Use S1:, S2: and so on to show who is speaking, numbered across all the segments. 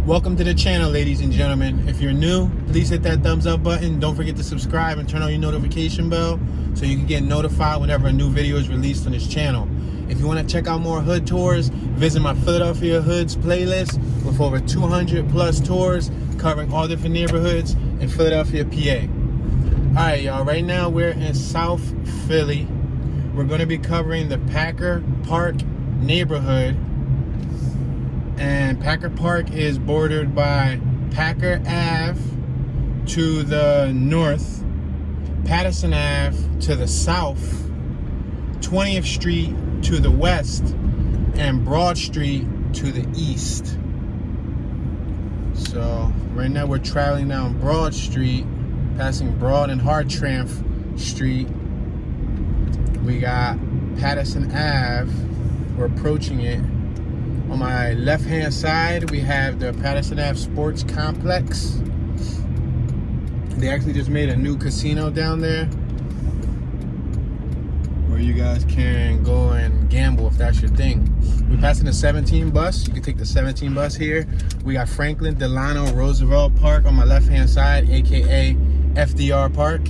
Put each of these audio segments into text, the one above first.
S1: Welcome to the channel, ladies and gentlemen. If you're new, please hit that thumbs up button. Don't forget to subscribe and turn on your notification bell so you can get notified whenever a new video is released on this channel. If you want to check out more hood tours, visit my Philadelphia Hoods playlist with over 200 plus tours covering all different neighborhoods in Philadelphia, PA. Alright, y'all, right now we're in South Philly. We're going to be covering the Patterson Park neighborhood. And Patterson Park is bordered by Patterson Ave to the north, Patterson Ave to the south, 20th Street to the west, and Broad Street to the east. So right now we're traveling down Broad Street, passing Broad and Hartranft Street. We got Patterson Ave. We're approaching it. On my left-hand side, we have the Patterson Ave Sports Complex. They actually just made a new casino down there where you guys can go and gamble if that's your thing. We're passing the 17 bus. You can take the 17 bus here. We got Franklin, Delano, Roosevelt Park on my left-hand side, aka Fdr Park.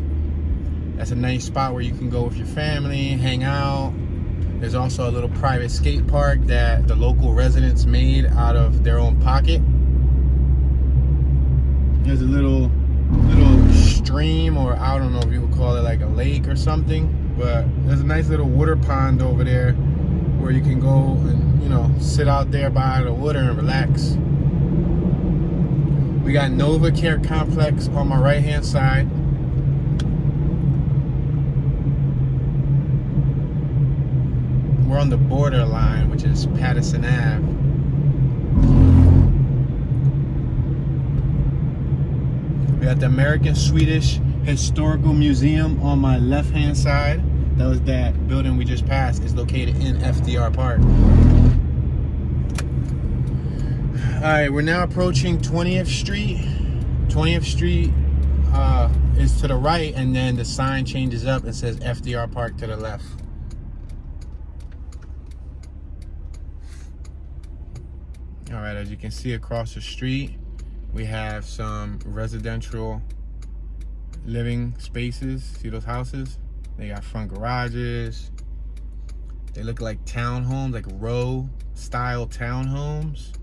S1: That's a nice spot where you can go with your family, hang out. There's also a little private skate park that the local residents made out of their own pocket. There's a little stream, or I don't know if you would call it like a lake or something, but there's a nice little water pond over there where you can go and, you know, sit out there by the water and relax. We got Nova Care Complex on my right hand side. We're on the borderline, which is Patterson Ave. We got the American Swedish Historical Museum on my left-hand side. That was that building we just passed. It's located in Fdr Park. All right, we're now approaching 20th Street. 20th Street is to the right, and then the sign changes up and says Fdr Park to the left. All right, as you can see across the street, we have some residential living spaces. See those houses? They got front garages. They look like townhomes, like row style townhomes.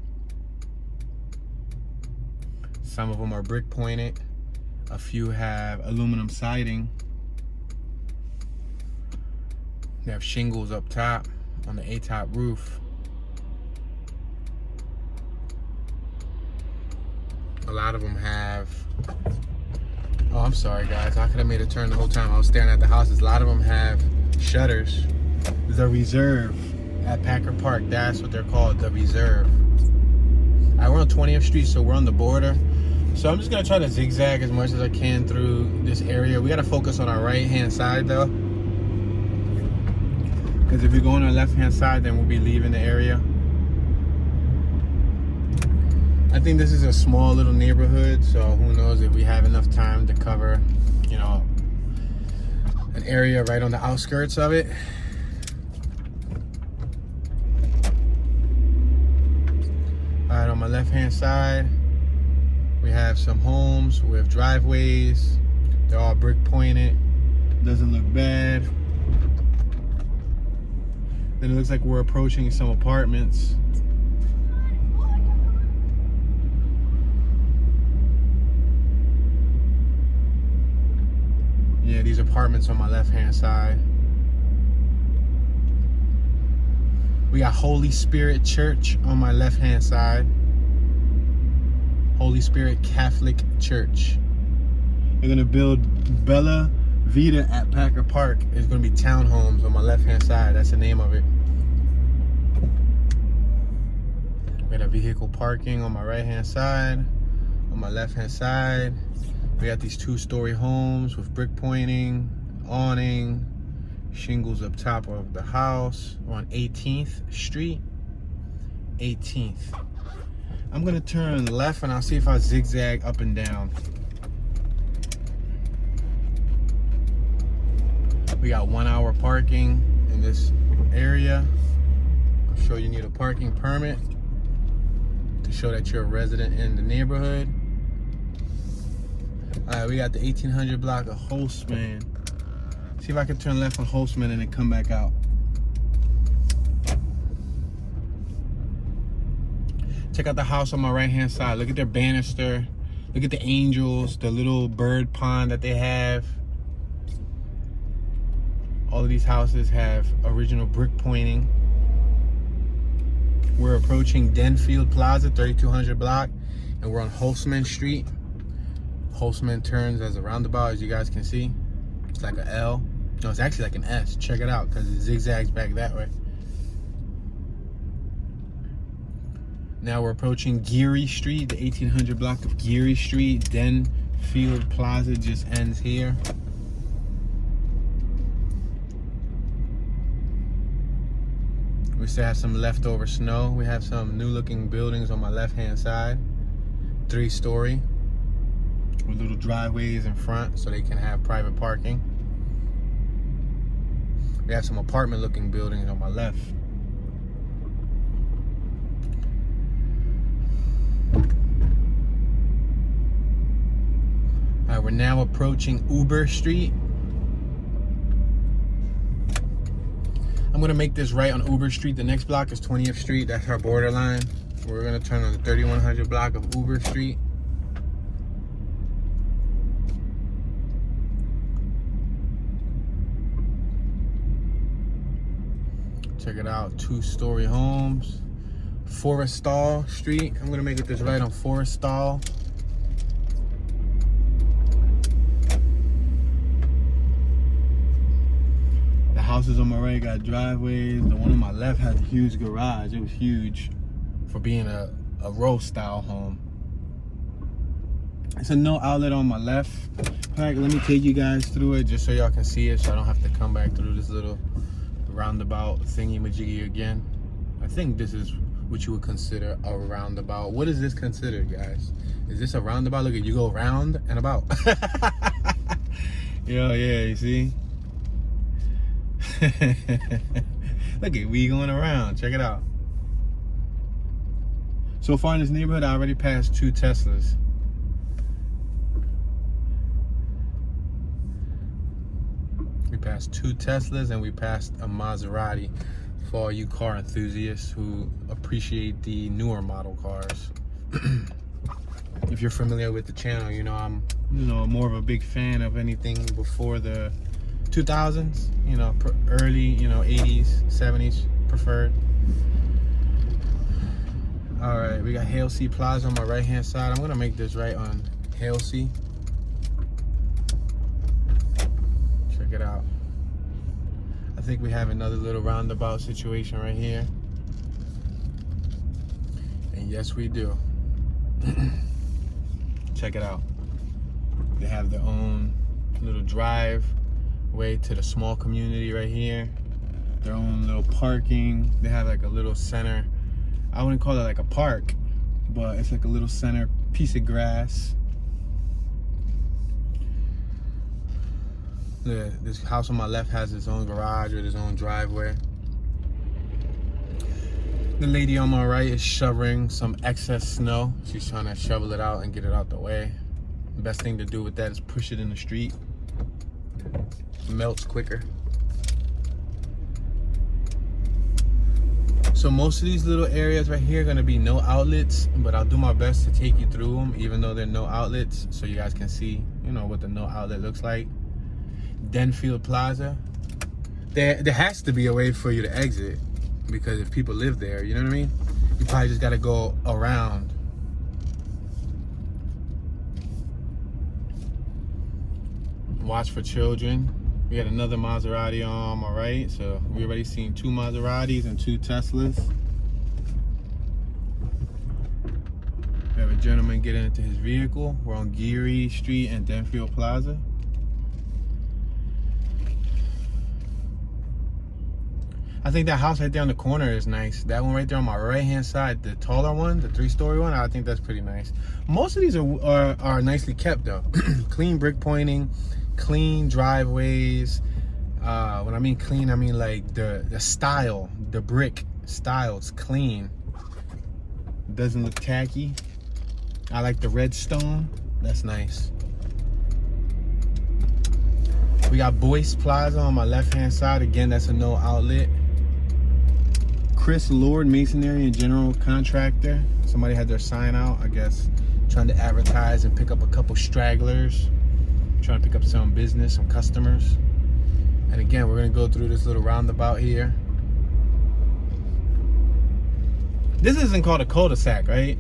S1: Some of them are brick pointed. A few have aluminum siding. They have shingles up top on the A-top roof. A lot of them have, oh, I'm sorry guys, I could have made a turn the whole time I was staring at the houses. A lot of them have shutters. The Reserve at Patterson Park, that's what they're called, the Reserve. All right, we're on 20th Street, so we're on the border. So I'm just gonna try to zigzag as much as I can through this area. We gotta focus on our right hand side though, because if we go on our left hand side, then we'll be leaving the area. I think this is a small little neighborhood, so who knows if we have enough time to cover, you know, an area right on the outskirts of it. All right, on my left-hand side, we have some homes with driveways. They're all brick pointed. Doesn't look bad. Then it looks like we're approaching some apartments. Yeah, these apartments on my left-hand side. We got Holy Spirit Church on my left-hand side. Holy Spirit Catholic Church. They're gonna build Bella Vita at Patterson Park. It's gonna be townhomes on my left-hand side. That's the name of it. We got a vehicle parking on my right-hand side. On my left-hand side, we got these two-story homes with brick pointing, awning, shingles up top of the house. We're on 18th Street. 18th. I'm gonna turn left and I'll see if I zigzag up and down. We got 1 hour parking in this area. I'm sure you need a parking permit. show that you're a resident in the neighborhood. All right, we got the 1800 block of Holtzman. See if I can turn left on Holtzman and then come back out. Check out the house on my right-hand side. Look at their banister. Look at the angels, the little bird pond that they have. All of these houses have original brick pointing. We're approaching Denfield Plaza, 3200 block, and we're on Holtzman Street. Holtzman turns as a roundabout, as you guys can see. It's like an L. No, it's actually like an S. Check it out, because it zigzags back that way. Now we're approaching Geary Street, the 1800 block of Geary Street. Denfield Plaza just ends here. We still have some leftover snow. We have some new looking buildings on my left-hand side. 3-story with little driveways in front so they can have private parking. We have some apartment looking buildings on my left. All right, we're now approaching Uber Street. I'm gonna make this right on Uber Street. The next block is 20th Street. That's our borderline. We're gonna turn on the 3100 block of Uber Street. Check it out, 2-story homes. Forrestal Street. I'm gonna make it this right on Forrestal. Houses on my right got driveways. The one on my left has a huge garage. It was huge for being a row style home. It's a no outlet on my left. All right, let me take you guys through it just so y'all can see it, so I don't have to come back through this little roundabout thingy majiggy again. I think this is what you would consider a roundabout. What is this considered, guys? Is this a roundabout? Look at you, go round and about. Yo, yeah, you see? Look at we going around. Check it out. So far in this neighborhood, I already passed 2 Teslas. We passed 2 Teslas and we passed a Maserati for all you car enthusiasts who appreciate the newer model cars. If you're familiar with the channel, you know I'm more of a big fan of anything before the 2000s, early, 80s, 70s preferred. All right, we got Halsey Plaza on my right-hand side. I'm gonna make this right on Halsey. Check it out. I think we have another little roundabout situation right here. And yes, we do. Check it out. They have their own little drive way to the small community right here. Their own little parking. They have like a little center. I wouldn't call it like a park, but it's like a little center piece of grass. This house on my left has its own garage with its own driveway. The lady on my right is shoveling some excess snow. She's trying to shovel it out and get it out the way. The best thing to do with that is push it in the street. Melts quicker. So most of these little areas right here are going to be no outlets, but I'll do my best to take you through them even though they're no outlets, so you guys can see what the no outlet looks like. Denfield Plaza, there has to be a way for you to exit, because if people live there, you know what I mean, you probably just got to go around. Watch for children. We got another Maserati on my right, so we already seen 2 Maseratis and 2 Teslas. We have a gentleman getting into his vehicle. We're on Geary Street and Denfield Plaza. I think that house right there on the corner is nice. That one right there on my right-hand side, the taller one, the 3-story one, I think that's pretty nice. Most of these are nicely kept though. Clean brick pointing, clean driveways. When I mean clean, I mean like the style, the brick style's clean. Doesn't look tacky. I like the red stone. That's nice. We got Boyce Plaza on my left-hand side. Again, that's a no outlet. Chris Lord Masonry and General Contractor. Somebody had their sign out, I guess, trying to advertise and pick up a couple stragglers. Trying to pick up some business, some customers. And again, we're gonna go through this little roundabout here. This isn't called a cul-de-sac, right?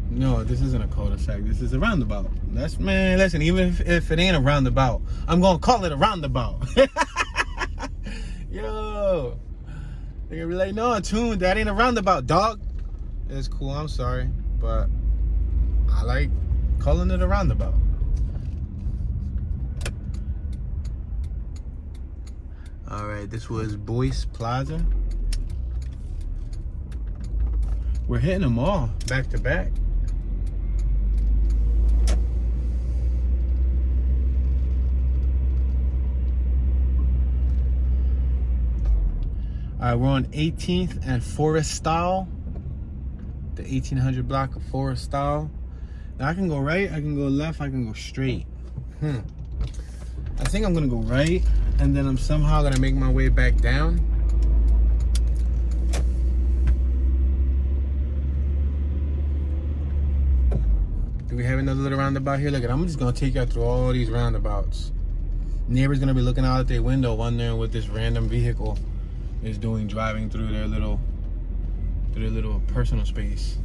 S1: No, this isn't a cul-de-sac. This is a roundabout. That's, man, listen, even if it ain't a roundabout, I'm gonna call it a roundabout. Yo. They're gonna be like, no, Tune, that ain't a roundabout, dog. It's cool, I'm sorry. But I like calling it a roundabout. All right, this was Boyce Plaza. We're hitting them all back to back. All right, we're on 18th and Forestall, the 1800 block of Forestall. Now I can go right, I can go left, I can go straight. I think I'm gonna go right, and then I'm somehow gonna make my way back down. Do we have another little roundabout here? Look, I'm just gonna take you through all these roundabouts. Neighbors gonna be looking out at their window, wondering what this random vehicle is doing, driving through their little personal space.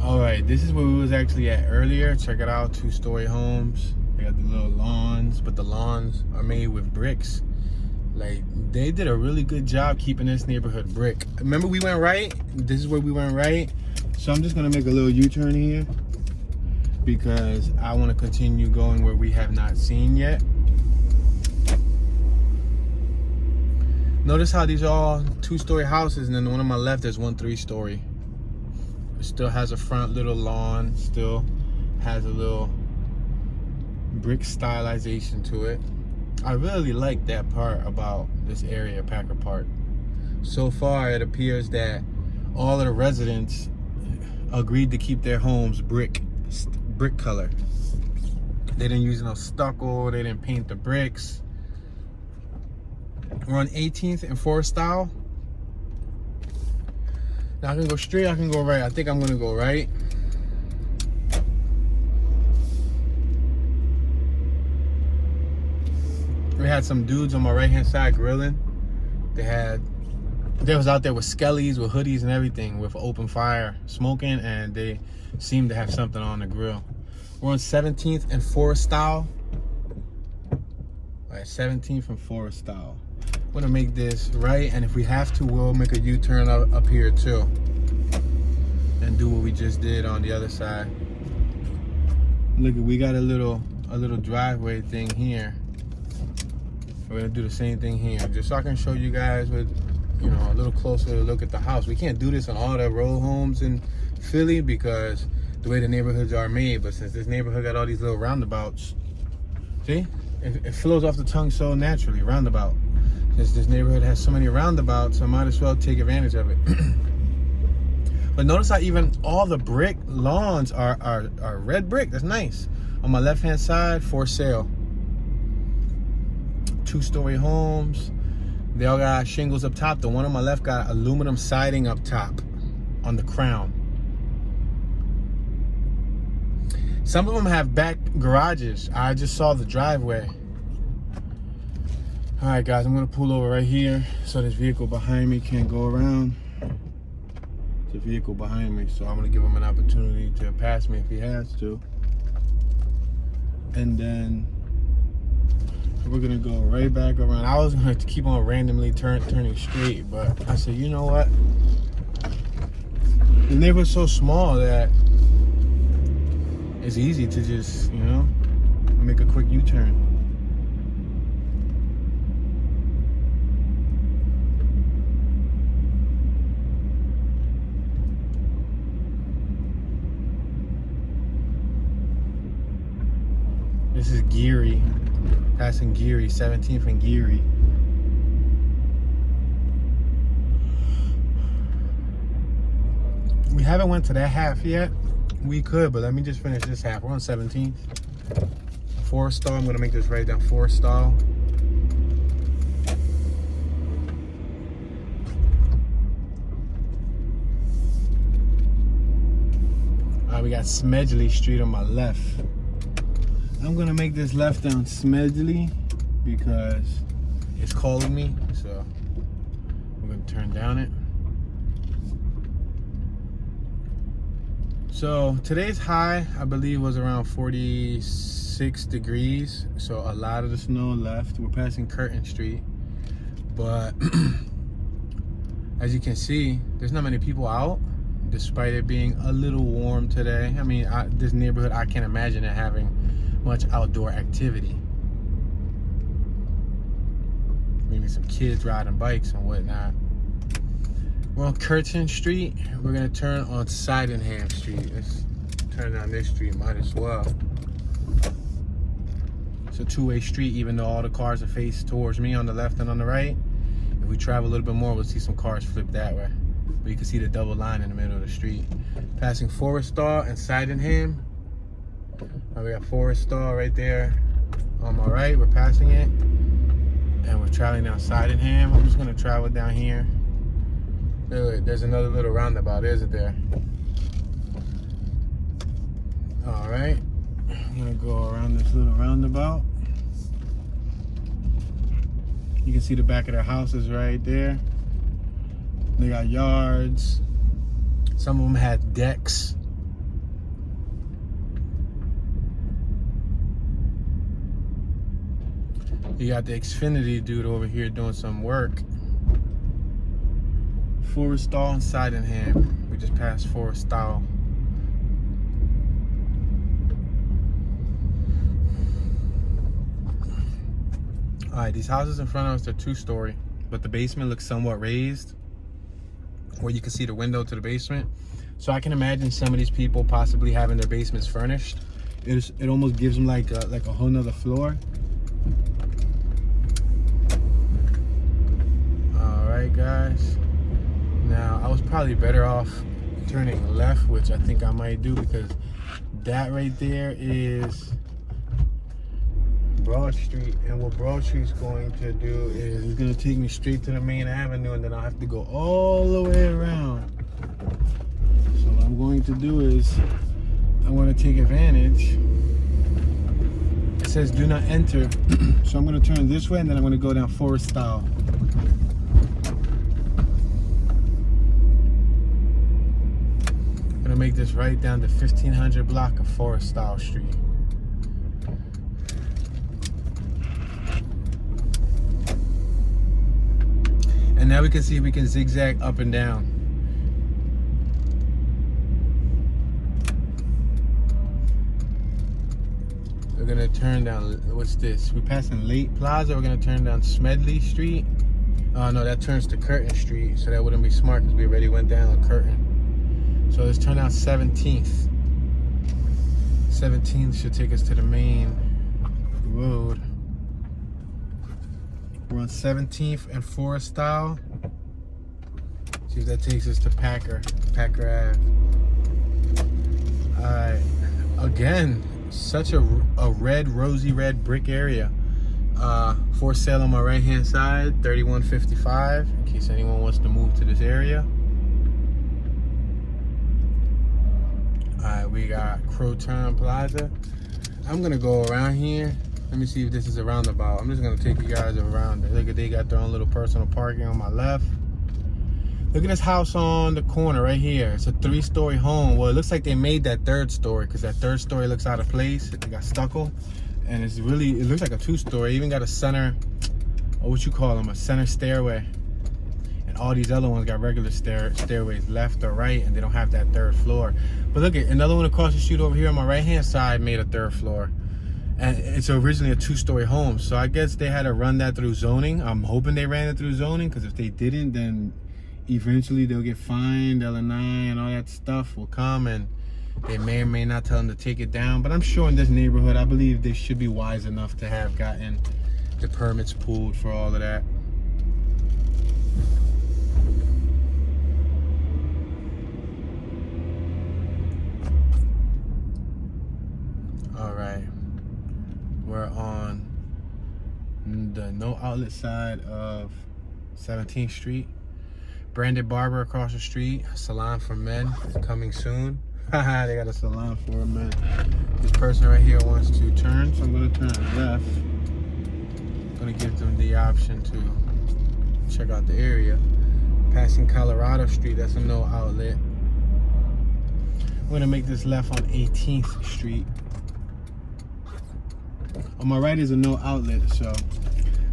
S1: All right, this is where we was actually at earlier. Check it out, 2-story homes. They got the little lawns, but the lawns are made with bricks. Like, they did a really good job keeping this neighborhood brick. Remember we went right? This is where we went right. So I'm just gonna make a little U-turn here because I wanna continue going where we have not seen yet. Notice how these are all 2-story houses, and then the one on my left is 1 3-story. It still has a front little lawn, still has a little brick stylization to it. I really like that part about this area, Packer Park. So far, it appears that all of the residents agreed to keep their homes brick color. They didn't use no stucco, they didn't paint the bricks. We're on 18th and Forestall. Now I can go straight, I can go right. I think I'm gonna go right. We had some dudes on my right-hand side grilling. They was out there with skellies, with hoodies and everything, with open fire, smoking, and they seemed to have something on the grill. We're on 17th and Forestall. All right, 17th and Forestall. I'm gonna make this right, and if we have to, we'll make a U-turn up here too, and do what we just did on the other side. Look, we got a little driveway thing here. We're gonna do the same thing here, just so I can show you guys with, you know, a little closer look at the house. We can't do this on all the row homes in Philly because the way the neighborhoods are made, but since this neighborhood got all these little roundabouts, see? It flows off the tongue so naturally, roundabout. Since this neighborhood has so many roundabouts, I might as well take advantage of it. But notice how even all the brick lawns are red brick. That's nice. On my left-hand side, for sale. 2-story homes. They all got shingles up top. The one on my left got aluminum siding up top on the crown. Some of them have back garages. I just saw the driveway. All right, guys, I'm gonna pull over right here so this vehicle behind me can't go around. It's a vehicle behind me, so I'm gonna give him an opportunity to pass me if he has to. And then we're gonna go right back around. I was gonna keep on randomly turning straight, but I said, you know what? The neighborhood's so small that it's easy to just, you know, make a quick U-turn. This is Geary, passing Geary, 17th and Geary. We haven't went to that half yet. We could, but let me just finish this half. We're on 17th. Forestall, I'm gonna make this right down, Forestall. We got Smedley Street on my left. I'm gonna make this left down Smedley because it's calling me, so I'm gonna turn down it. So today's high, I believe, was around 46 degrees. So a lot of the snow left. We're passing Curtin Street, but as you can see, there's not many people out, despite it being a little warm today. I mean, this neighborhood, I can't imagine it having much outdoor activity. Maybe some kids riding bikes and whatnot. We're on Curtin Street. We're gonna turn on Sydenham Street. Let's turn down this street, might as well. It's a two-way street, even though all the cars are faced towards me on the left and on the right. If we travel a little bit more, we'll see some cars flip that way. But you can see the double line in the middle of the street. Passing Forestall and Sydenham. We got Forestall right there on my right. We're passing it. And we're traveling down Sydenham. I'm just gonna travel down here. There's another little roundabout, isn't there? All right, I'm gonna go around this little roundabout. You can see the back of their houses right there. They got yards. Some of them had decks. You got the Xfinity dude over here doing some work. Forestall and Sydenham. We just passed Forestall. Alright, these houses in front of us are two-story, but the basement looks somewhat raised, where you can see the window to the basement. So I can imagine some of these people possibly having their basements furnished. It almost gives them like a whole nother floor. Alright guys. Now, I was probably better off turning left, which I think I might do, because that right there is Broad Street. And what Broad Street's going to do is it's going to take me straight to the main avenue, and then I'll have to go all the way around. So what I'm going to do is I want to take advantage. It says do not enter. So I'm going to turn this way, and then I'm going to go down Forestall. Make this right down the 1500 block of Forestall Street. And now we can see if we can zigzag up and down. We're gonna turn down, what's this? We're passing Late Plaza, we're gonna turn down Smedley Street. Oh no, that turns to Curtin Street, so that wouldn't be smart because we already went down Curtin. So let's turn out 17th. 17th should take us to the main road. We're on 17th and Forestall. See if that takes us to Packer Ave. Alright. Again, such a rosy red brick area. For sale on my right hand side, 3155, in case anyone wants to move to this area. Alright, we got Croton Plaza. I'm gonna go around here. Let me see if this is a roundabout. I'm just gonna take you guys around it. Look at, they got their own little personal parking on my left. Look at this house on the corner right here. It's a 3-story home. Well, it looks like they made that 3rd story because that 3rd story looks out of place. It got stucco, and it looks like a 2-story. Even got a center, or what you call them, a center stairway. And all these other ones got regular stairways left or right, and they don't have that 3rd floor. But look at another one across the street over here on my right hand side made a 3rd floor. And it's originally a 2-story home. So I guess they had to run that through zoning. I'm hoping they ran it through zoning, because if they didn't, then eventually they'll get fined. L&I and all that stuff will come and They may or may not tell them to take it down, but I'm sure in this neighborhood, I believe they should be wise enough to have gotten the permits pulled for all of that. All right, we're on the no outlet side of 17th Street. Branded Barber across the street. Salon for men coming soon. Haha, they got a salon for men. This person right here wants to turn, so I'm gonna turn left. I'm gonna give them the option to check out the area. Passing Colorado Street, that's a no outlet. I'm gonna make this left on 18th Street. On my right is a no outlet, so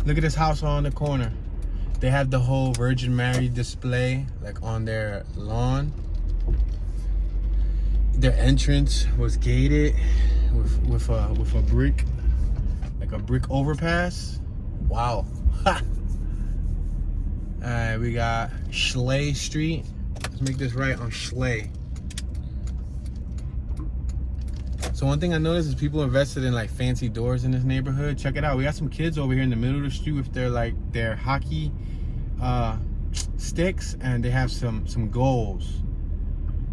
S1: look at this house on the corner. They have the whole Virgin Mary display like on their lawn. Their entrance was gated with a brick, like a brick overpass. Wow. Alright, we got Schley Street. Let's make this right on Schley. So one thing I noticed is people invested in like fancy doors in this neighborhood. Check it out. We got some kids over here in the middle of the street with their hockey sticks, and they have some goals.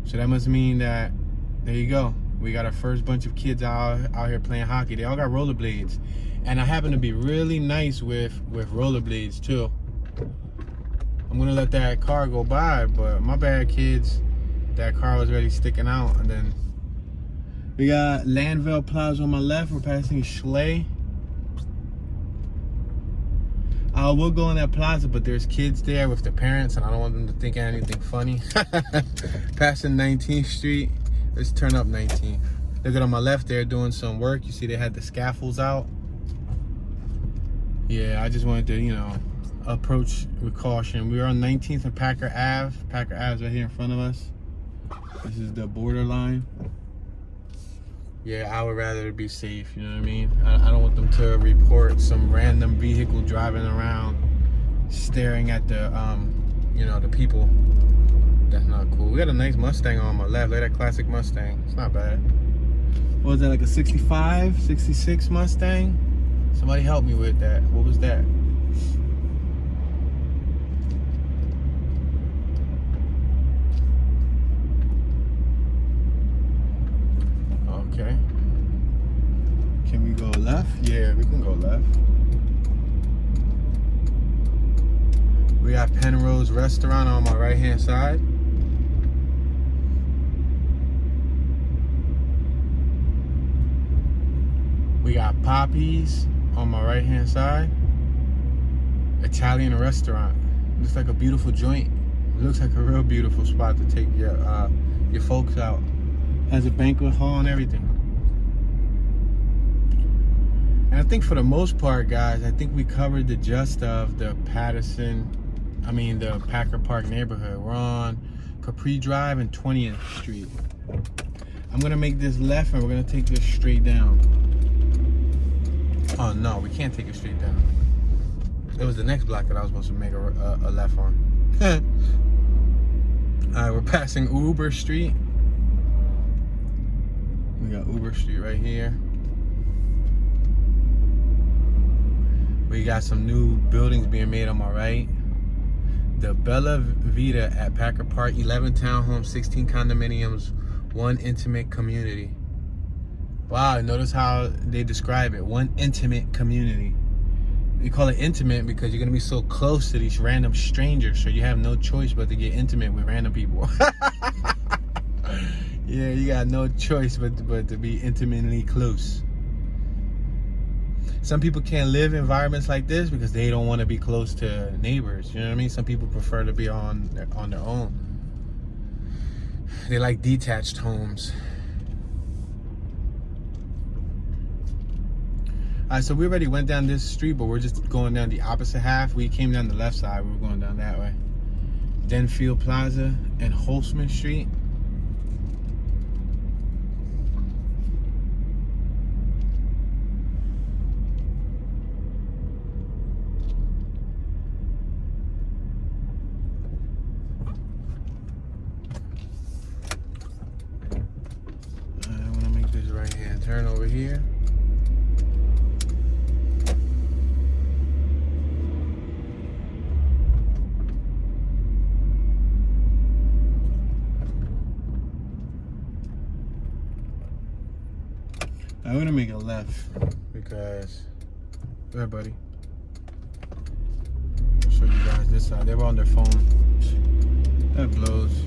S1: So that must mean that, there you go. We got our first bunch of kids out here playing hockey. They all got rollerblades. And I happen to be really nice with rollerblades too. I'm gonna let that car go by, but my bad, kids. That car was already sticking out. And then we got Denfield Plaza on my left. We're passing Schley. We'll go in that plaza, but there's kids there with their parents, and I don't want them to think anything funny. Passing 19th Street. Let's turn up 19th. Look at on my left, they're doing some work. You see they had the scaffolds out. Yeah, I just wanted to, you know, approach with caution. We're on 19th and Packer Ave. Packer Ave's right here in front of us. This is the borderline. Yeah, I would rather be safe, you know what I mean? I don't want them to report some random vehicle driving around staring at the, you know, the people. That's not cool. We got a nice Mustang on my left. Look at that classic Mustang. It's not bad. What was that, like a 65, 66 Mustang? Somebody help me with that. What was that? Okay. Can we go left? Yeah, we can go left. We got Penrose Restaurant on my right hand side. We got Poppy's on my right hand side. Italian restaurant. Looks like a beautiful joint. It looks like a real beautiful spot to take your folks out. Has a banquet hall and everything. And I think for the most part, guys, I think we covered the gist of the the Packer Park neighborhood. We're on Capri Drive and 20th Street. I'm gonna make this left and we're gonna take this straight down. Oh no, we can't take it straight down. It was the next block that I was supposed to make a left on. Alright, we're passing Uber Street. We got Uber Street right here. We got some new buildings being made on my right. The Bella Vita at Packer Park, 11 townhomes, 16 condominiums, 1 intimate community. Wow, notice how they describe it, 1 intimate community. You call it intimate because you're gonna be so close to these random strangers, so you have no choice but to get intimate with random people. Yeah, you got no choice but to be intimately close. Some people can't live in environments like this because they don't want to be close to neighbors. You know what I mean? Some people prefer to be on their own. They like detached homes. Alright, so we already went down this street, but we're just going down the opposite half. We came down the left side. We were going down that way. Denfield Plaza and Holtzman Street. here. I'm gonna make a left because, go ahead, buddy. I'll show you guys this side. They were on their phone. That blows.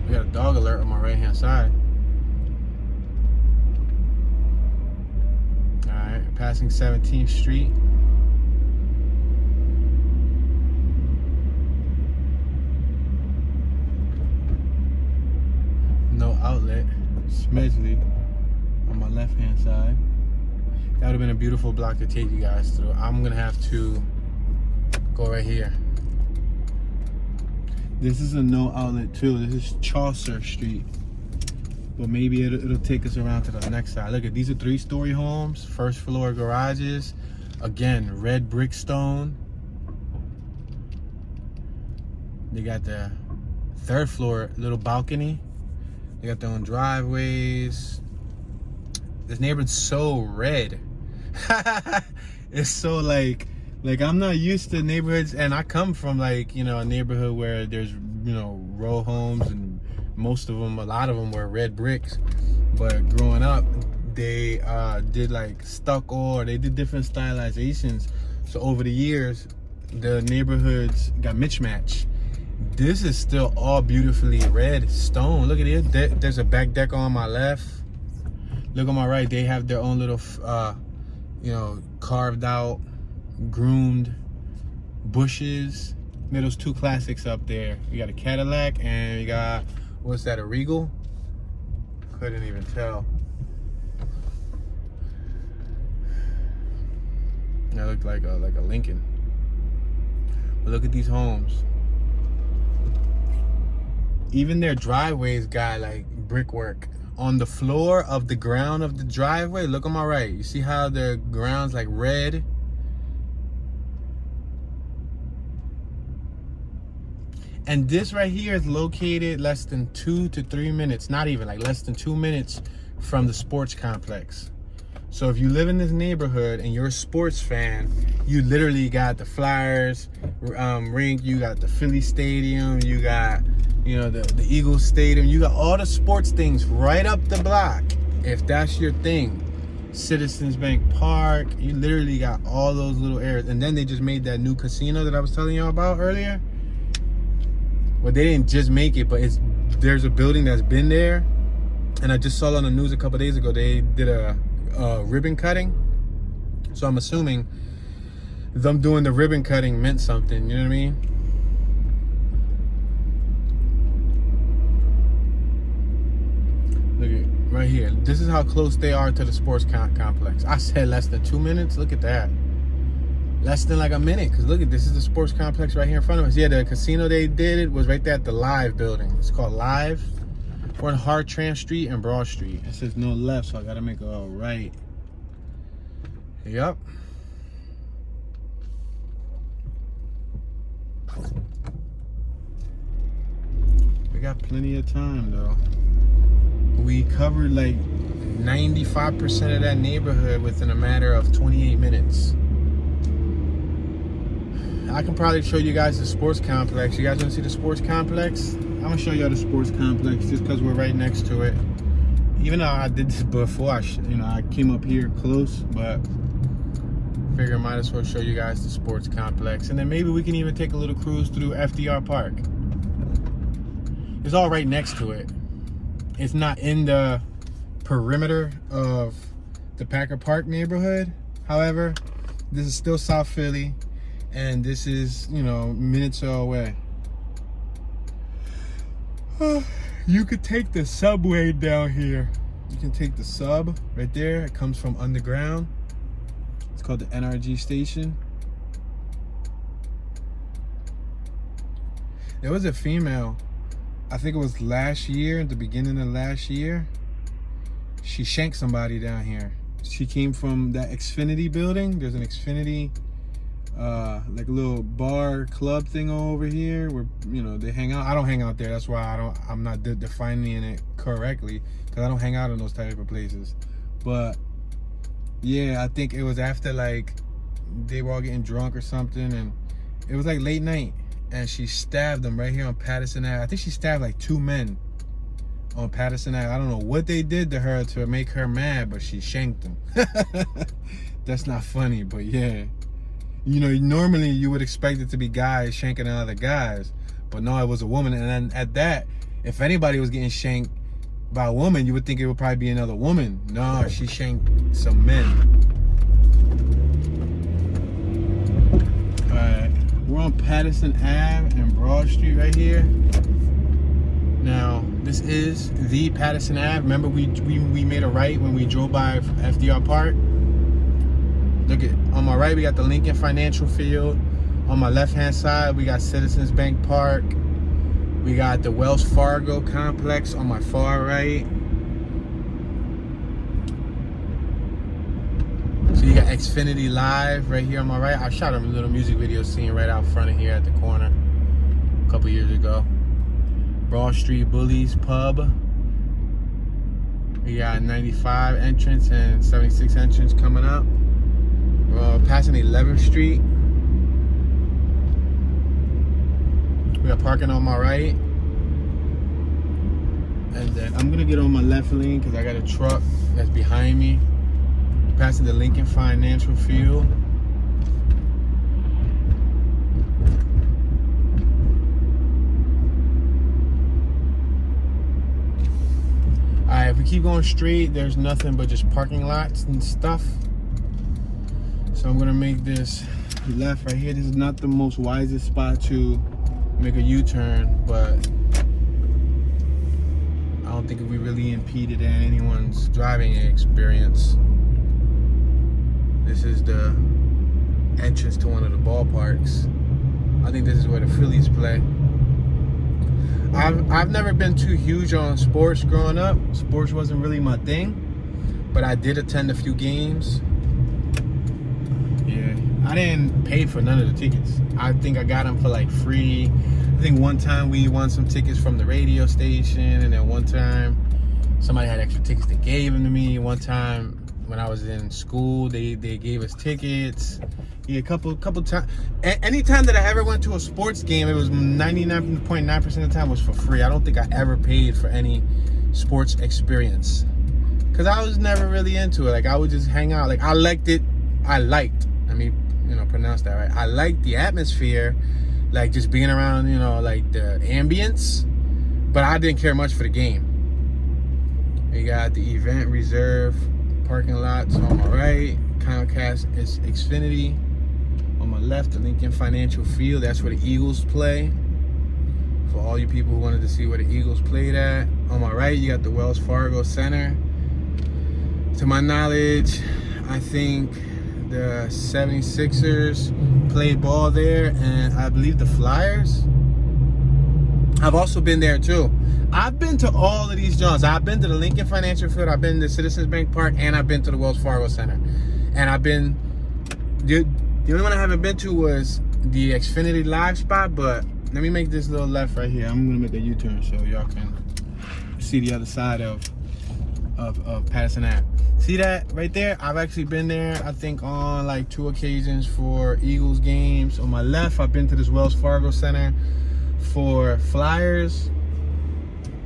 S1: We got a dog alert on my right hand side. Alright, passing 17th Street. No outlet. Smedley on my left hand side. That would have been a beautiful block to take you guys through. I'm gonna have to go right here. This is a no outlet too. This is Chaucer Street, but maybe it'll take us around to the next side. Look at these are 3-story homes, first floor garages. Again, red brick stone. They got the 3rd floor little balcony. They got their own driveways. This neighborhood's so red. It's so like I'm not used to neighborhoods, and I come from like, you know, a neighborhood where there's, you know, row homes, and most of them, a lot of them were red bricks. But growing up, they did like stucco, or they did different stylizations. So over the years, the neighborhoods got mismatched. This is still all beautifully red stone. Look at it. There's a back deck on my left. Look on my right. They have their own little, you know, carved out, groomed bushes. Those 2 classics up there. You got a Cadillac and you got, what's that, a Regal? Couldn't even tell. That looked like a Lincoln. But look at these homes. Even their driveways got like brickwork on the floor of the ground of the driveway. Look on my right. You see how the ground's like red? And this right here is located less than 2 to 3 minutes, not even, like less than 2 minutes from the sports complex. So if you live in this neighborhood and you're a sports fan, you literally got the Flyers rink, you got the Philly Stadium, you got, you know, the Eagles Stadium, you got all the sports things right up the block. If that's your thing, Citizens Bank Park, you literally got all those little areas. And then they just made that new casino that I was telling you about earlier. Well, they didn't just make it, but there's a building that's been there. And I just saw on the news a couple days ago, they did a ribbon cutting. So I'm assuming them doing the ribbon cutting meant something, you know what I mean? Look at right here. This is how close they are to the sports complex. I said less than 2 minutes. Look at that. Less than like a minute. Because look at this is the sports complex right here in front of us. Yeah, the casino they did it was right there at the Live building. It's called Live. We're on Hartranft Street and Broad Street. It says no left, so I gotta make a right. Yep. We got plenty of time though. We covered like 95% of that neighborhood within a matter of 28 minutes. I can probably show you guys the sports complex. You guys want to see the sports complex? I'm gonna show you the sports complex just because we're right next to it. Even though I did this before, I came up here close, but figure I might as well show you guys the sports complex, and then maybe we can even take a little cruise through Fdr Park. It's all right next to it. It's not in the perimeter of the Packer Park neighborhood. However, this is still South Philly, and this is, you know, minutes away. You could take the subway down here. You can take the sub right there. It comes from underground. It's called the NRG station. There was a female, I think it was last year, at the beginning of last year. She shanked somebody down here. She came from that Xfinity building. There's an Xfinity like a little bar club thing over here where, you know, they hang out. I don't hang out there. That's why I'm not defining it correctly, because I don't hang out in those type of places. But yeah, I think it was after, like, they were all getting drunk or something, and it was like late night, and she stabbed them right here on Patterson Ave. I think she stabbed like 2 men on Patterson Ave. I don't know what they did to her to make her mad, but she shanked them. That's not funny, but yeah. You know, normally you would expect it to be guys shanking other guys, but no, it was a woman. And then at that, if anybody was getting shanked by a woman, you would think it would probably be another woman. No, she shanked some men. All right, we're on Patterson Ave and Broad Street right here. Now, this is the Patterson Ave. Remember, we made a right when we drove by Fdr Park. Look at, on my right, we got the Lincoln Financial Field. On my left-hand side, we got Citizens Bank Park. We got the Wells Fargo complex on my far right. So you got Xfinity Live right here on my right. I shot a little music video scene right out front of here at the corner a couple years ago. Broad Street Bullies Pub. We got 95 entrance and 76 entrance coming up. Passing 11th Street. We got parking on my right. And then I'm gonna get on my left lane because I got a truck that's behind me. Passing the Lincoln Financial Field. Alright, if we keep going straight, there's nothing but just parking lots and stuff. So I'm gonna make this left right here. This is not the most wisest spot to make a U-turn, but I don't think we really impeded anyone's driving experience. This is the entrance to one of the ballparks. I think this is where the Phillies play. I've never been too huge on sports growing up. Sports wasn't really my thing, but I did attend a few games. Yeah, I didn't pay for none of the tickets. I think I got them for like free. I think one time we won some tickets from the radio station, and then one time somebody had extra tickets, they gave them to me. One time when I was in school, they gave us tickets. Yeah, a couple times. Anytime that I ever went to a sports game, it was 99.9% of the time was for free. I don't think I ever paid for any sports experience, because I was never really into it. Like, I would just hang out. Like, I liked, I mean, you know, pronounce that right. I liked the atmosphere, like just being around, you know, like the ambience, but I didn't care much for the game. We got the event reserve parking lots on my right. Comcast is Xfinity. On my left, the Lincoln Financial Field. That's where the Eagles play. For all you people who wanted to see where the Eagles played at. On my right, you got the Wells Fargo Center. To my knowledge, I think the 76ers played ball there, and I believe the Flyers. I've also been there too. I've been to all of these joints. I've been to the Lincoln Financial Field, I've been to Citizens Bank Park, and I've been to the Wells Fargo Center. And I've been, the only one I haven't been to was the Xfinity Live spot, but let me make this little left right here. I'm gonna make a U-turn so y'all can see the other side of Patterson Ave. See that right there? I've actually been there, I think, on like 2 occasions for Eagles games. On my left, I've been to this Wells Fargo Center for Flyers.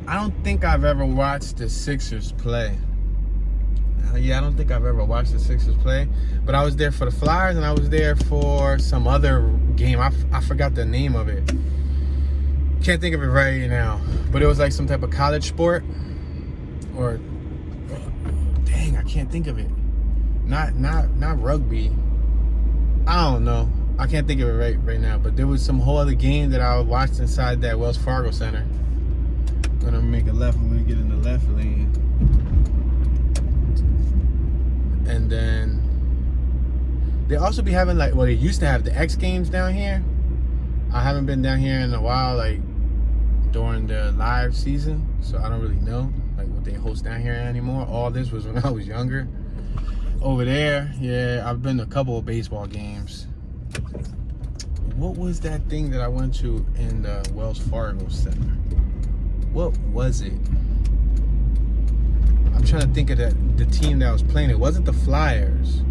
S1: I don't think I've ever watched the Sixers play. Yeah, I don't think I've ever watched the Sixers play. But I was there for the Flyers, and I was there for some other game. I forgot the name of it. Can't think of it right now. But it was like some type of college sport. Or, dang, I can't think of it. Not rugby. I don't know. I can't think of it right now. But there was some whole other game that I watched inside that Wells Fargo Center. I'm gonna make a left. I'm gonna get in the left lane. And then they also be having, like, well, they used to have the X Games down here. I haven't been down here in a while, like during the live season, so I don't really know like what they host down here anymore. All this was when I was younger. Over there, yeah, I've been to a couple of baseball games. What was that thing that I went to in the Wells Fargo Center? What was it? I'm trying to think of the team that was playing. It wasn't the Flyers.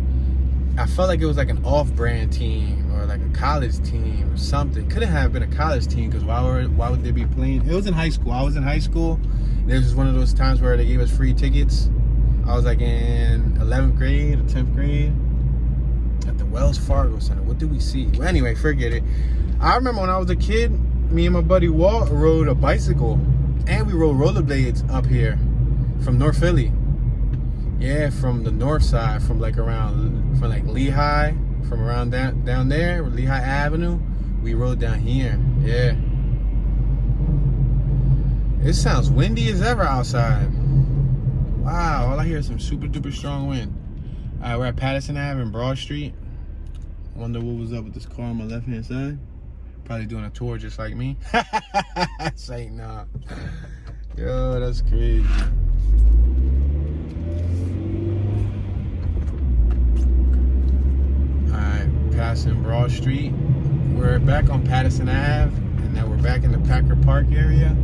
S1: I felt like it was like an off-brand team or like a college team or something. Couldn't have been a college team because why would they be playing? It was in high school. I was in high school. This was one of those times where they gave us free tickets. I was like in 11th grade or 10th grade at the Wells Fargo Center. What did we see? Well, anyway, forget it. I remember when I was a kid, me and my buddy Walt rode a bicycle and we rode rollerblades up here from North Philly. Yeah, from the north side, from like Lehigh, from around down there, Lehigh Avenue, we rode down here. Yeah. It sounds windy as ever outside. Wow, all I hear is some super duper strong wind. All right, we're at Patterson Ave and Broad Street. Wonder what was up with this car on my left hand side. Probably doing a tour just like me. Say nah. Yo, that's crazy. Passing Broad Street. We're back on Patterson Ave, and now we're back in the Fdr Park area.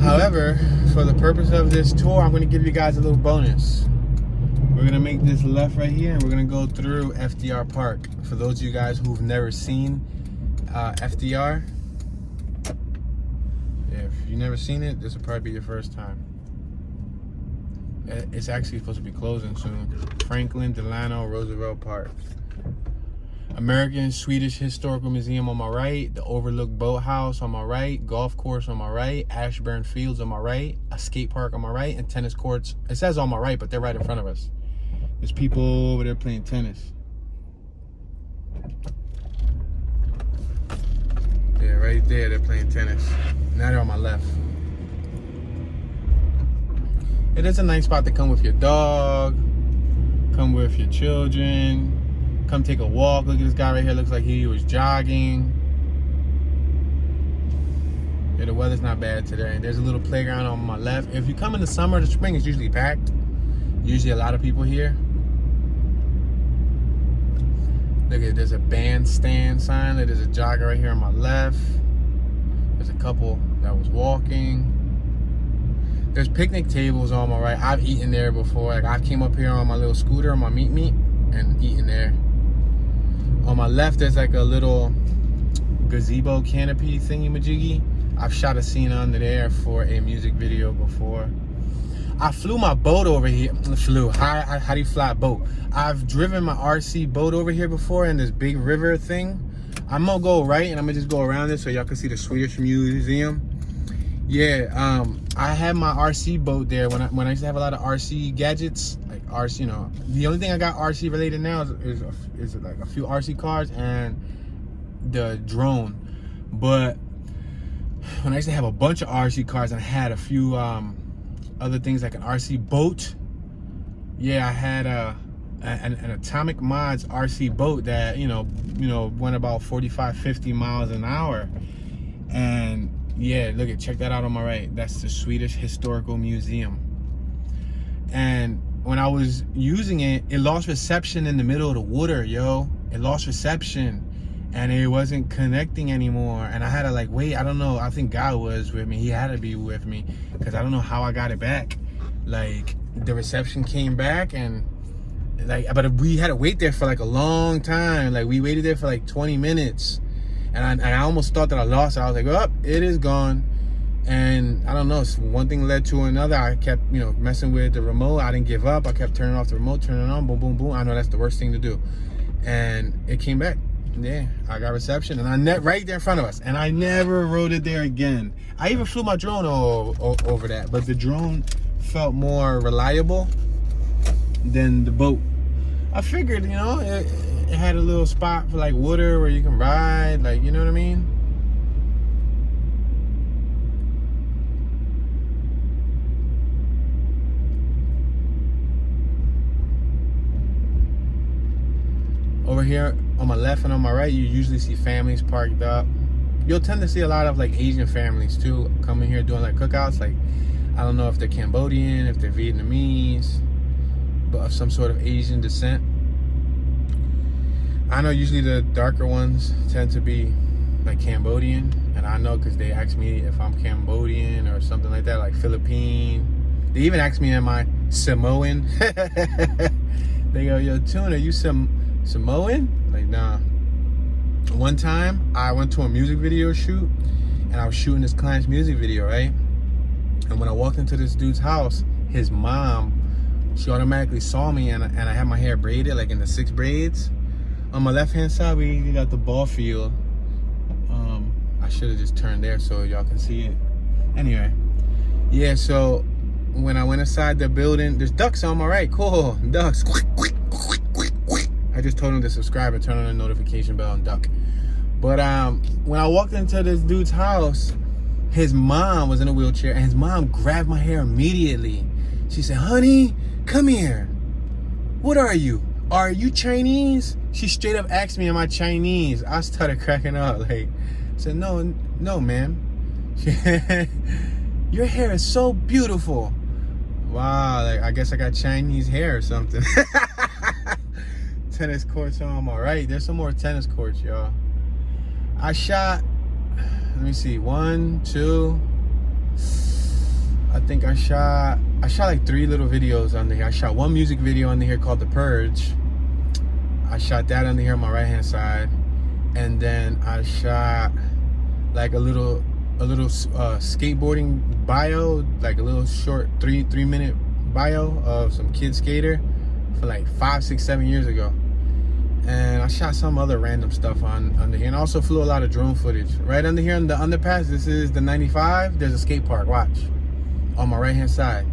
S1: However, for the purpose of this tour, I'm going to give you guys a little bonus. We're going to make this left right here, and we're going to go through Fdr Park. For those of you guys who've never seen FDR, if you've never seen it, this will probably be your first time. It's actually supposed to be closing soon. Franklin, Delano, Roosevelt Park. American Swedish Historical Museum on my right, the Overlook Boathouse on my right, golf course on my right, Ashburn Fields on my right, a skate park on my right, and tennis courts. It says on my right, but they're right in front of us. There's people over there playing tennis. Yeah, right there, they're playing tennis. Now they're on my left. It is a nice spot to come with your dog, come with your children, come take a walk. Look at this guy right here. Looks like he was jogging. Yeah, the weather's not bad today. There's a little playground on my left. If you come in the summer, the spring is usually packed. Usually a lot of people here. Look at, there's a bandstand sign. There's a jogger right here on my left. There's a couple that was walking. There's picnic tables on my right. I've eaten there before. Like I came up here on my little scooter on my meat and eaten there. On my left, there's like a little gazebo canopy thingy-majiggy. I've shot a scene under there for a music video before. I flew my boat over here. How do you fly a boat? I've driven my RC boat over here before in this big river thing. I'm gonna go right and I'm gonna just go around it so y'all can see the Swedish Museum. Yeah, I had my RC boat there when I used to have a lot of RC gadgets, like RC. You know, the only thing I got RC related now is like a few RC cars and the drone. But when I used to have a bunch of RC cars and I had a few other things like an RC boat. Yeah, I had an Atomic Mods RC boat that you know went about 45-50 miles an hour. And yeah, look at, check that out on my right. That's the Swedish Historical Museum. And when I was using it, it lost reception in the middle of the water, yo. It lost reception and it wasn't connecting anymore. And I had to like wait. I don't know. I think God was with me. He had to be with me because I don't know how I got it back. Like the reception came back and like, but we had to wait there for like a long time. Like we waited there for like 20 minutes. And I almost thought that I lost it. I was like, oh, it is gone. And I don't know, one thing led to another. I kept, messing with the remote. I didn't give up. I kept turning off the remote, turning it on, boom, boom, boom. I know that's the worst thing to do. And it came back. Yeah, I got reception. And right there in front of us. And I never rode it there again. I even flew my drone over that. But the drone felt more reliable than the boat. I figured, it had a little spot for like water where you can ride, like, you know what I mean? Over here on my left and on my right, you usually see families parked up. You'll tend to see a lot of like Asian families too coming here doing like cookouts. Like, I don't know if they're Cambodian, if they're Vietnamese, but of some sort of Asian descent. I know usually the darker ones tend to be like Cambodian, and I know because they ask me if I'm Cambodian or something like that, like Philippine. They even ask me, am I Samoan? They go, yo, Tune, are you Samoan? Like, nah. One time, I went to a music video shoot, and I was shooting this client's music video, right? And when I walked into this dude's house, his mom, she automatically saw me, and I had my hair braided, like in the 6 braids. On my left-hand side, we got the ball field. I should have just turned there so y'all can see it. Anyway, yeah, so when I went inside the building, there's ducks on my right. Cool, ducks. I just told him to subscribe and turn on the notification bell and duck. But when I walked into this dude's house, his mom was in a wheelchair, and his mom grabbed my hair immediately. She said, honey, come here. What are you? Are you Chinese? She straight up asked me, am I Chinese? I started cracking up. Like, I said, no, ma'am. Your hair is so beautiful. Wow, like, I guess I got Chinese hair or something. Tennis courts on my right. There's some more tennis courts, y'all. I shot, let me see, 1, 2. I think I shot like 3 little videos under here. I shot 1 music video under here called The Purge. I shot that under here on my right hand side. And then I shot like a little skateboarding bio, like a little short 3-minute bio of some kid skater for like 5, 6, 7 years ago. And I shot some other random stuff under here, and I also flew a lot of drone footage. Right under here on the underpass, this is the 95, there's a skate park, watch. On my right hand side.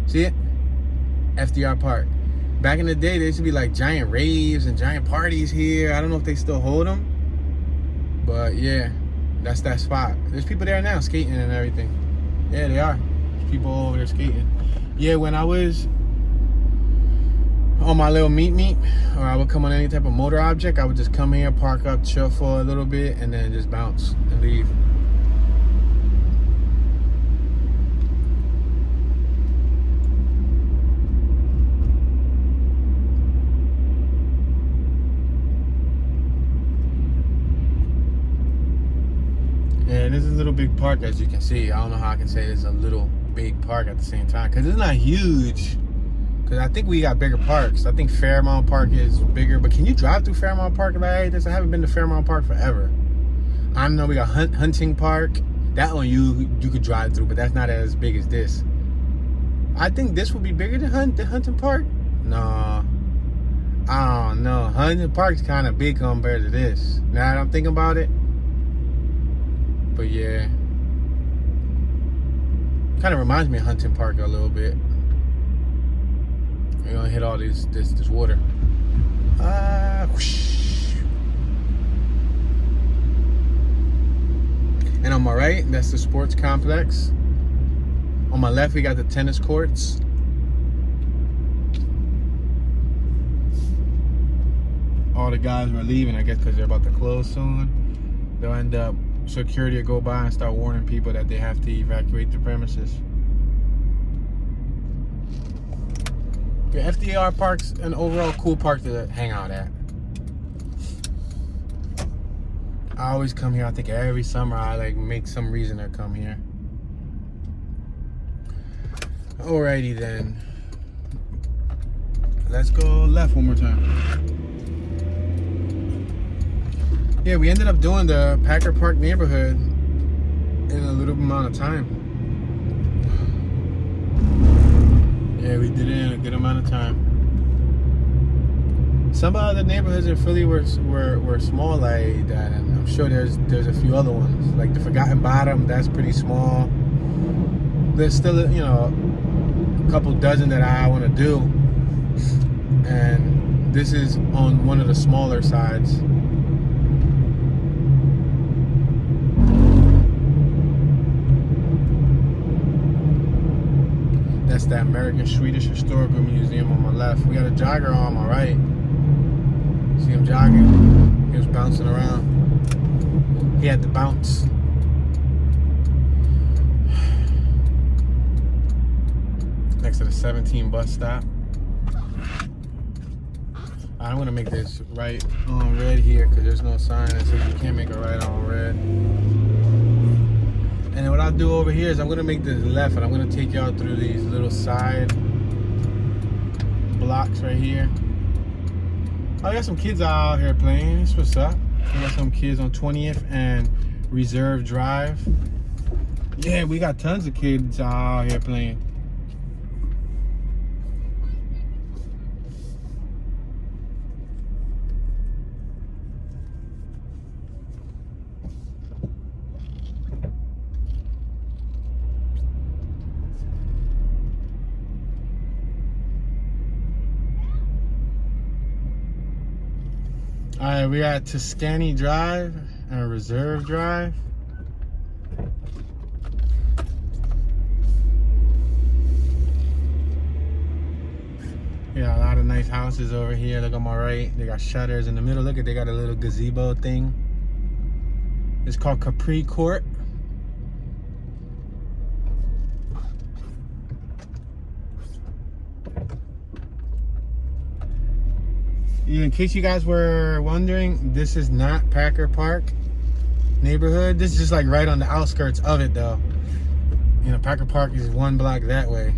S1: See it? Fdr Park. Back in the day, there used to be like giant raves and giant parties here. I don't know if they still hold them. But yeah, that's that spot. There's people there now skating and everything. Yeah, they are. There's people over there skating. Yeah, when I was on my little meet, or I would come on any type of motor object, I would just come here, park up, chill for a little bit, and then just bounce and leave. Yeah, this is a little big park, as you can see. I don't know how I can say it's a little big park at the same time, because it's not huge. Because I think we got bigger parks. I think Fairmount Park is bigger, but can you drive through Fairmount Park like this? I haven't been to Fairmount Park forever. I know we got Hunting Park. That one you could drive through, but that's not as big as this. I think this would be bigger than Hunting Park. No, I don't know. Hunting Park's kind of big compared to this. Now that I'm thinking about it. But yeah, kind of reminds me of Hunting Park a little bit. We're gonna hit all this water. Whoosh. And on my right, that's the sports complex. On my left, we got the tennis courts. All the guys were leaving, I guess, because they're about to close soon. They'll end up, security will go by and start warning people that they have to evacuate the premises. The Fdr Park's an overall cool park to hang out at. I always come here. I think every summer I like make some reason to come here. Alrighty then. Let's go left one more time. Yeah, we ended up doing the Packer Park neighborhood in a little amount of time. Yeah, we did it in a good amount of time. Some of the neighborhoods in Philly were small like that, and I'm sure there's a few other ones. Like the Forgotten Bottom, that's pretty small. There's still, you know, a couple dozen that I want to do. And this is on one of the smaller sides. That's the American Swedish Historical Museum on my left. We got a jogger on my right. See him jogging. He was bouncing around. He had to bounce. Next to the 17 bus stop. I'm gonna make this right on red here because there's no sign that says you can't make a right on red. And then what I'll do over here is I'm gonna make this left, and I'm gonna take y'all through these little side blocks right here. Oh, I got some kids out here playing. That's what's up. We got some kids on 20th and Reserve Drive. Yeah, we got tons of kids out here playing. All right, we got Tuscany Drive and Reserve Drive. Yeah, a lot of nice houses over here. Look on my right. They got shutters in the middle. Look at, they got a little gazebo thing. It's called Capri Court. In case you guys were wondering, this is not Packer Park neighborhood. This is just like right on the outskirts of it though. You know, Packer Park is one block that way.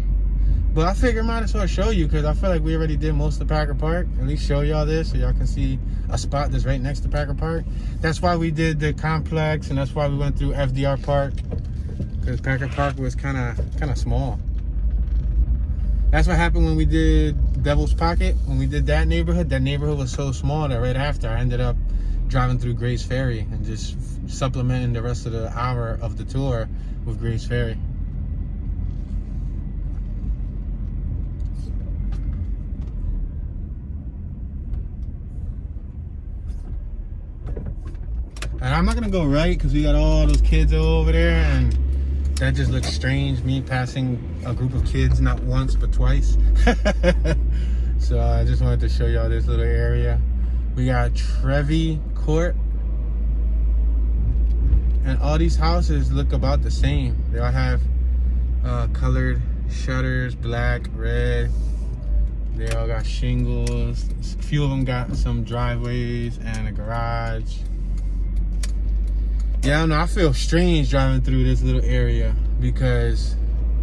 S1: But I figure I might as well show you because I feel like we already did most of Packer Park. At least show y'all this so y'all can see a spot that's right next to Packer Park. That's why we did the complex, and that's why we went through Fdr Park, because Packer Park was kind of small. That's what happened when we did Devil's Pocket. When we did that neighborhood was so small that right after I ended up driving through Grace Ferry and just supplementing the rest of the hour of the tour with Grace Ferry. And I'm not gonna go right because we got all those kids over there, and that just looks strange, me passing a group of kids not once but twice. So I just wanted to show y'all this little area. We got Trevi Court, and all these houses look about the same. They all have colored shutters, black, red. They all got shingles. A few of them got some driveways and a garage. Yeah, I don't know, I feel strange driving through this little area because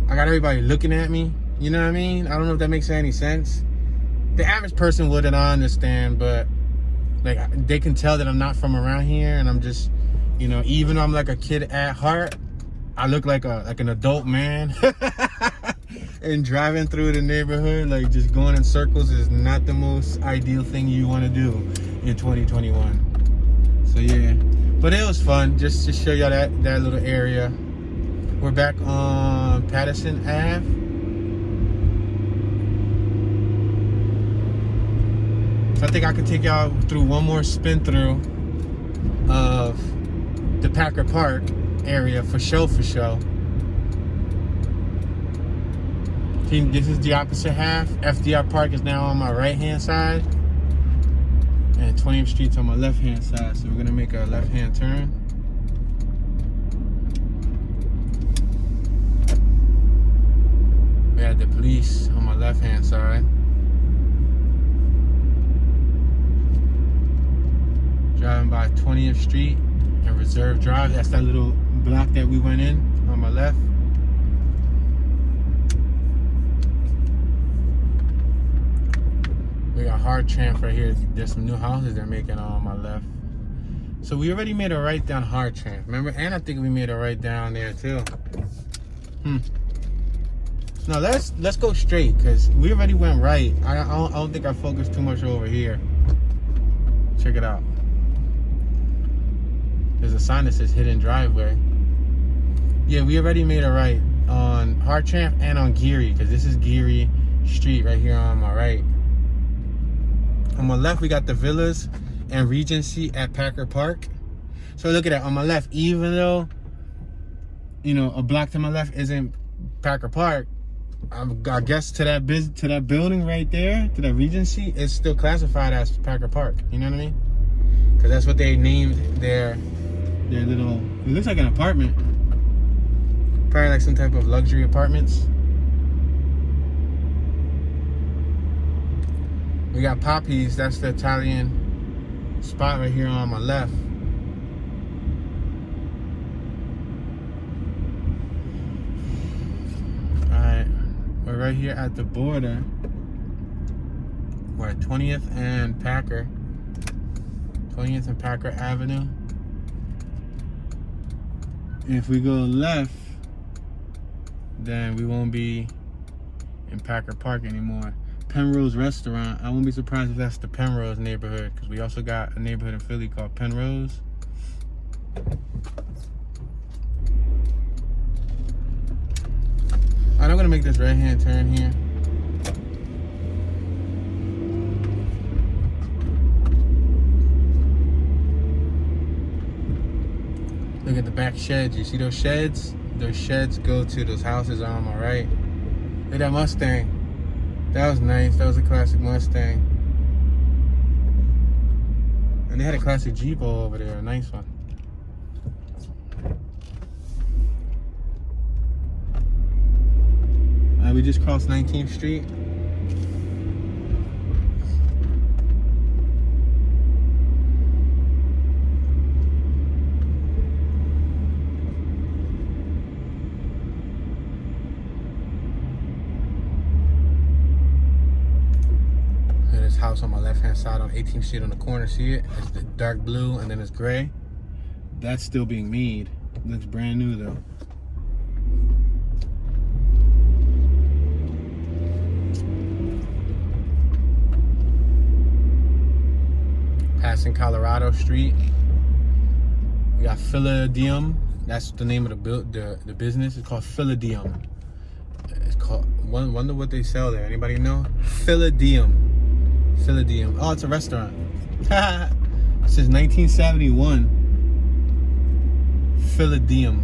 S1: I got everybody looking at me, you know what I mean? I don't know if that makes any sense. The average person wouldn't understand, but like they can tell that I'm not from around here, and I'm just, you know, even though I'm like a kid at heart, I look like an adult man. And driving through the neighborhood, like just going in circles, is not the most ideal thing you want to do in 2021. So yeah. But it was fun, just to show y'all that little area. We're back on Patterson Ave. So I think I can take y'all through one more spin through of the Packer Park area for show. See, this is the opposite half. Fdr Park is now on my right hand side, and 20th Street's on my left-hand side, so we're gonna make a left-hand turn. We had the police on my left-hand side. Driving by 20th Street and Reserve Drive. That's that little block that we went in on my left. We got Hard Tramp right here. There's some new houses they're making on my left. So we already made a right down Hard Tramp, remember? And I think we made a right down there too. No, let's go straight because we already went right. I don't think I focused too much over here. Check it out. There's a sign that says hidden driveway. Yeah, we already made a right on Hard Tramp and on Geary, because this is Geary Street right here on my right. On my left, we got the Villas and Regency at Packer Park. So look at that. On my left, even though, you know, a block to my left isn't Packer Park, I guess to that building right there, to that Regency, it's still classified as Packer Park. You know what I mean? Because that's what they named their little. It looks like an apartment. Probably like some type of luxury apartments. We got Poppy's. That's the Italian spot right here on my left. Alright, we're right here at the border. We're at 20th and Packer. 20th and Packer Avenue. If we go left, then we won't be in Packer Park anymore. Penrose Restaurant. I won't be surprised if that's the Penrose neighborhood, because we also got a neighborhood in Philly called Penrose. Alright, I'm gonna make this right-hand turn here. Look at the back sheds. You see those sheds? Those sheds go to those houses on my right. Look at that Mustang. That was nice. That was a classic Mustang. And they had a classic Jeep over there. A nice one. We just crossed 19th Street. House on my left hand side on 18th Street on the corner. See it? It's the dark blue and then it's gray. That's still being made. It looks brand new though. Passing Colorado Street. We got Fdr. That's the name of the business. It's called Fdr. It's called. Wonder what they sell there. Anybody know? Fdr. Fdr. Oh, it's a restaurant. Since 1971. Fdr.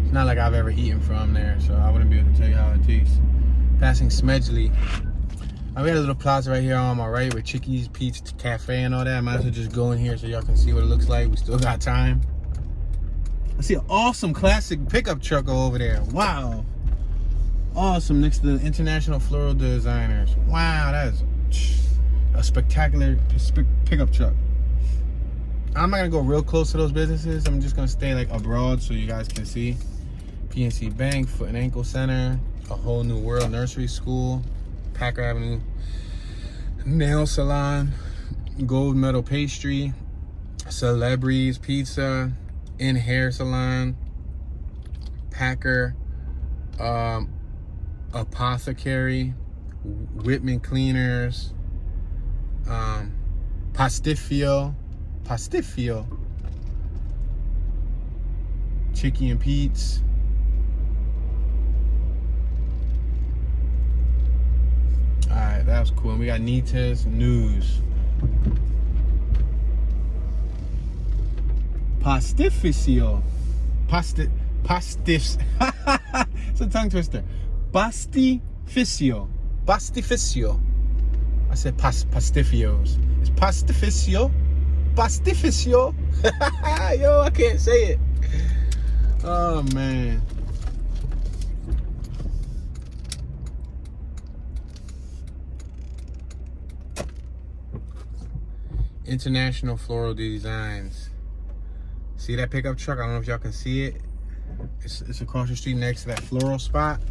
S1: It's not like I've ever eaten from there, so I wouldn't be able to tell you how it tastes. Passing Smedgley. We got a little plaza right here on my right with Chickies, Pete's Cafe and all that. I might as well just go in here so y'all can see what it looks like. We still got time. I see an awesome classic pickup truck over there. Wow. Awesome, next to the International Floral Designers. Wow, that is a spectacular pickup truck. I'm not gonna go real close to those businesses. I'm just gonna stay like abroad so you guys can see. PNC Bank, Foot and Ankle Center, A Whole New World Nursery School, Packer Avenue Nail Salon, Gold Medal Pastry, Celebrities Pizza, In Hair Salon, Packer, Apothecary, Whitman Cleaners, Pastifio, Chicky and Pete's. Alright, that was cool. And we got Nita's News. Pastificio. Pastifs. It's a tongue twister. Pastificio. Pastificio. I said pastifios. It's pastificio. Pastificio. Yo, I can't say it. Oh, man. International Floral Designs. See that pickup truck? I don't know if y'all can see it. It's across the street next to that floral spot.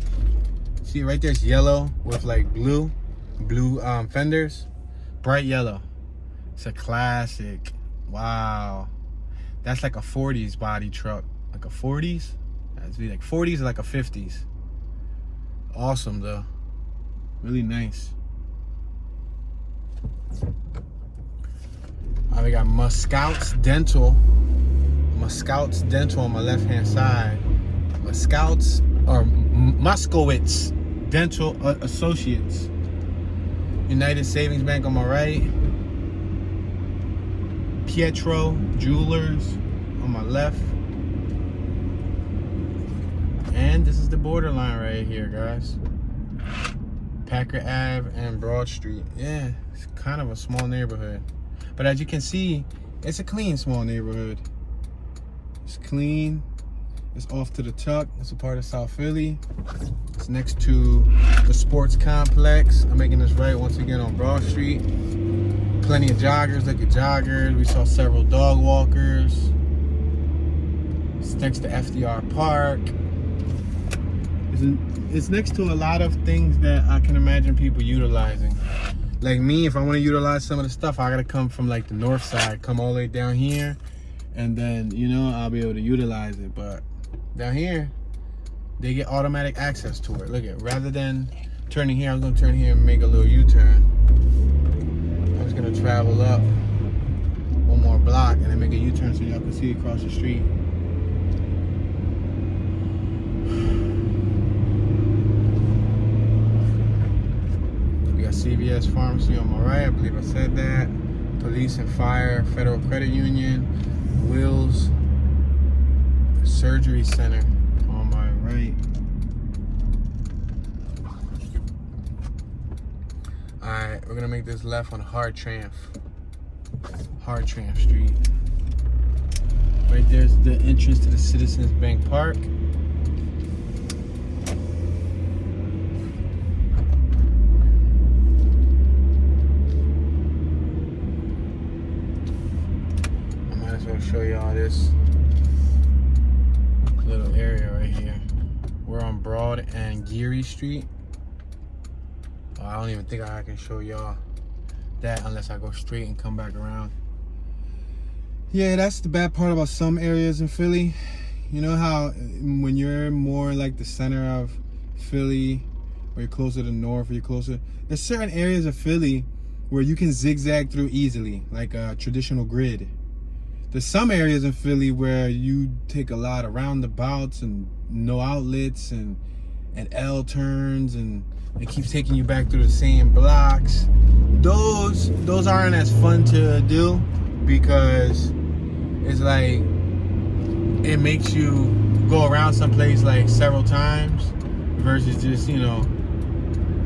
S1: See right there, it's yellow with like blue fenders. Bright yellow. It's a classic. Wow. That's like a 40s body truck. Like a 40s? That'd be like 40s or like a 50s. Awesome though. Really nice. We got Muscouts Dental on my left hand side. Muscouts or Moskowitz Dental Associates. United Savings Bank on my right. Pietro Jewelers on my left. And this is the borderline right here, guys. Packer Ave and Broad Street. Yeah, it's kind of a small neighborhood. But as you can see, it's a clean small neighborhood. It's clean. It's off to the tuck. It's a part of South Philly. It's next to the sports complex. I'm making this right once again on Broad Street. Plenty of joggers. Look at joggers. We saw several dog walkers. It's next to Fdr Park. It's next to a lot of things that I can imagine people utilizing. Like me, if I want to utilize some of the stuff, I gotta come from like the north side, come all the way down here, and then, you know, I'll be able to utilize it. But down here, they get automatic access to it. Look at, rather than turning here, I was gonna turn here and make a little U-turn. I was gonna travel up one more block and then make a U-turn so y'all can see across the street. We got CVS Pharmacy on my right, I believe I said that. Police and Fire, Federal Credit Union, Wills Surgery Center on my right. Alright, we're gonna make this left on Hartranft Street. Right there's the entrance to the Citizens Bank Park. I might as well show y'all this little area right here. We're on Broad and Geary Street. I don't even think I can show y'all that unless I go straight and come back around. Yeah, that's the bad part about some areas in Philly. You know how when you're more like the center of Philly, or you're closer to north, or you're closer, there's certain areas of Philly where you can zigzag through easily, like a traditional grid. There's some areas in Philly where you take a lot of roundabouts and no outlets and L turns, and it keeps taking you back through the same blocks. Those aren't as fun to do because it's like it makes you go around someplace like several times versus just, you know,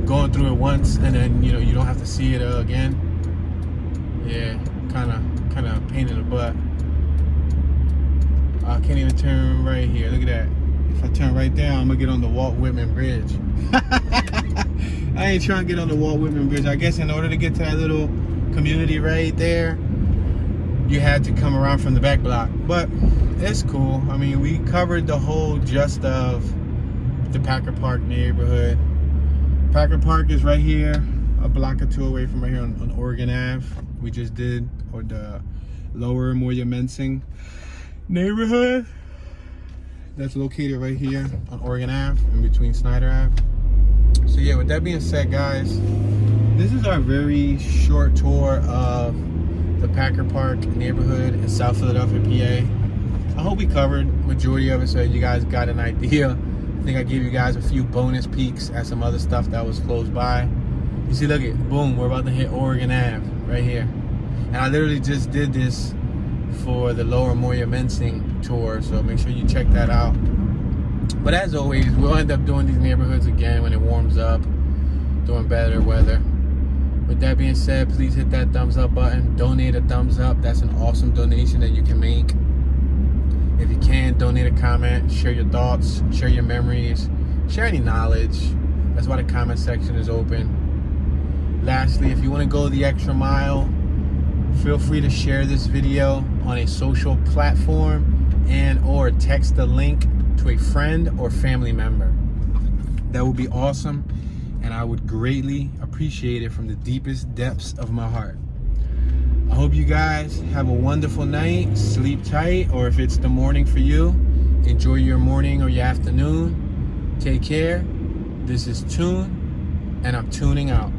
S1: going through it once and then, you know, you don't have to see it again. Yeah, kind of pain in the butt. I can't even turn right here. Look at that. If I turn right there, I'm gonna get on the Walt Whitman Bridge. I ain't trying to get on the Walt Whitman Bridge. I guess in order to get to that little community right there, you had to come around from the back block. But it's cool. I mean, we covered the whole gist of the Packer Park neighborhood. Packer Park is right here, a block or two away from right here on Oregon Ave. We just did, or the lower Moyer-Mensing neighborhood. That's located right here on Oregon Ave, in between Snyder Ave. So yeah, with that being said, guys, this is our very short tour of the Packer Park neighborhood in South Philadelphia, PA. I hope we covered majority of it so you guys got an idea. I think I gave you guys a few bonus peeks at some other stuff that was close by. You see, look at, boom, we're about to hit Oregon Ave right here. And I literally just did this for the lower Moyer-Mensing tour, so make sure you check that out. But as always, we'll end up doing these neighborhoods again when it warms up, doing better weather. With that being said, please hit that thumbs up button, donate a thumbs up. That's an awesome donation that you can make. If you can, donate a comment, share your thoughts, share your memories, share any knowledge. That's why the comment section is open. Lastly, if you want to go the extra mile, feel free to share this video on a social platform and or text the link to a friend or family member. That would be awesome, and I would greatly appreciate it from the deepest depths of my heart. I hope you guys have a wonderful night. Sleep tight, or if it's the morning for you, enjoy your morning or your afternoon. Take care. This is Tune, and I'm tuning out.